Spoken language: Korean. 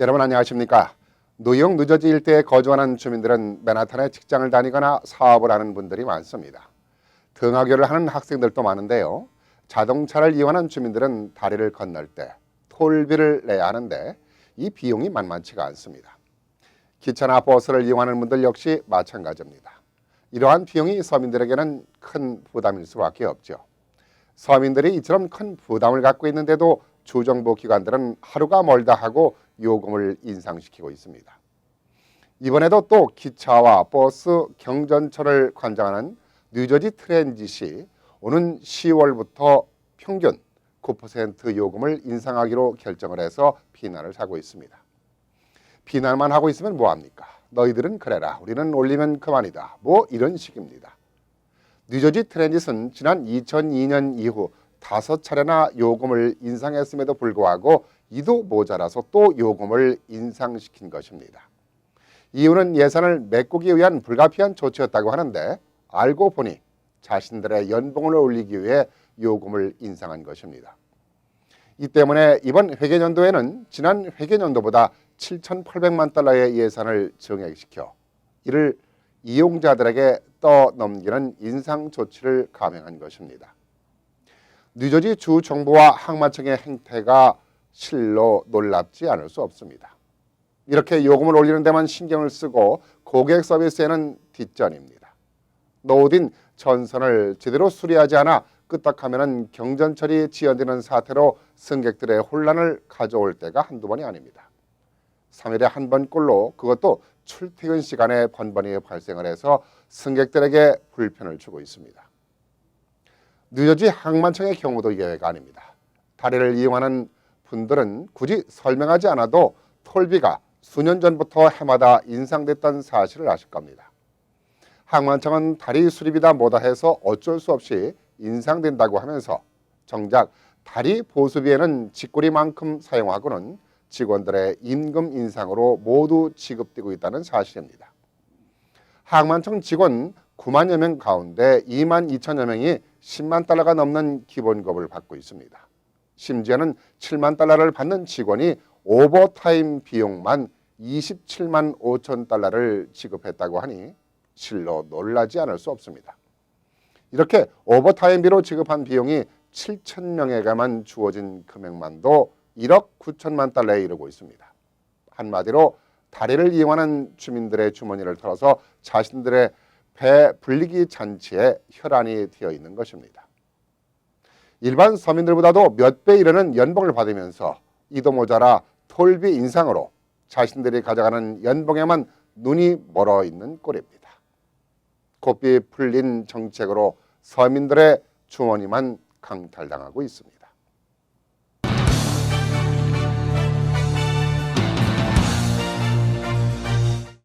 여러분 안녕하십니까? 뉴욕 뉴저지 일대에 거주하는 주민들은 맨하탄에 직장을 다니거나 사업을 하는 분들이 많습니다. 등하교를 하는 학생들도 많은데요. 자동차를 이용하는 주민들은 다리를 건널 때 톨비를 내야 하는데 이 비용이 만만치가 않습니다. 기차나 버스를 이용하는 분들 역시 마찬가지입니다. 이러한 비용이 서민들에게는 큰 부담일 수밖에 없죠. 서민들이 이처럼 큰 부담을 갖고 있는데도 주정부 기관들은 하루가 멀다 하고 요금을 인상시키고 있습니다. 이번에도 또 기차와 버스, 경전철을 관장하는 뉴저지 트랜짓이 오는 10월부터 평균 9% 요금을 인상하기로 결정을 해서 비난을 사고 있습니다. 비난만 하고 있으면 뭐합니까? 너희들은 그래라, 우리는 올리면 그만이다. 뭐 이런 식입니다. 뉴저지 트랜짓은 지난 2002년 이후 5차례나 요금을 인상했음에도 불구하고 이도 모자라서 또 요금을 인상시킨 것입니다. 이유는 예산을 메꾸기 위한 불가피한 조치였다고 하는데 알고 보니 자신들의 연봉을 올리기 위해 요금을 인상한 것입니다. 이 때문에 이번 회계연도에는 지난 회계연도보다 7,800만 달러의 예산을 증액시켜 이를 이용자들에게 떠넘기는 인상 조치를 감행한 것입니다. 뉴저지 주 정부와 항만청의 행태가 실로 놀랍지 않을 수 없습니다. 이렇게 요금을 올리는 데만 신경을 쓰고 고객 서비스에는 뒷전입니다. 노후된 전선을 제대로 수리하지 않아 끄떡하면 경전철이 지연되는 사태로 승객들의 혼란을 가져올 때가 한두 번이 아닙니다. 3일에 한 번꼴로 그것도 출퇴근 시간에 번번이 발생을 해서 승객들에게 불편을 주고 있습니다. 뉴저지 항만청의 경우도 예외가 아닙니다. 다리를 이용하는 분들은 굳이 설명하지 않아도 톨비가 수년 전부터 해마다 인상됐던 사실을 아실 겁니다. 항만청은 다리 수리비다 뭐다 해서 어쩔 수 없이 인상된다고 하면서 정작 다리 보수비에는 쥐꼬리만큼 사용하고는 직원들의 임금 인상으로 모두 지급되고 있다는 사실입니다. 항만청 직원 9만여 명 가운데 2만 2천여 명이 10만 달러가 넘는 기본급을 받고 있습니다. 심지어는 7만 달러를 받는 직원이 오버타임 비용만 27만 5천 달러를 지급했다고 하니 실로 놀라지 않을 수 없습니다. 이렇게 오버타임비로 지급한 비용이 7,000명에게만 주어진 금액만도 1억 9천만 달러에 이르고 있습니다. 한마디로 다리를 이용하는 주민들의 주머니를 털어서 자신들의 배 불리기 잔치에 혈안이 되어 있는 것입니다. 일반 서민들보다도 몇 배 이르는 연봉을 받으면서 이도 모자라 톨비 인상으로 자신들이 가져가는 연봉에만 눈이 멀어 있는 꼴입니다. 고삐 풀린 정책으로 서민들의 주머니만 강탈당하고 있습니다.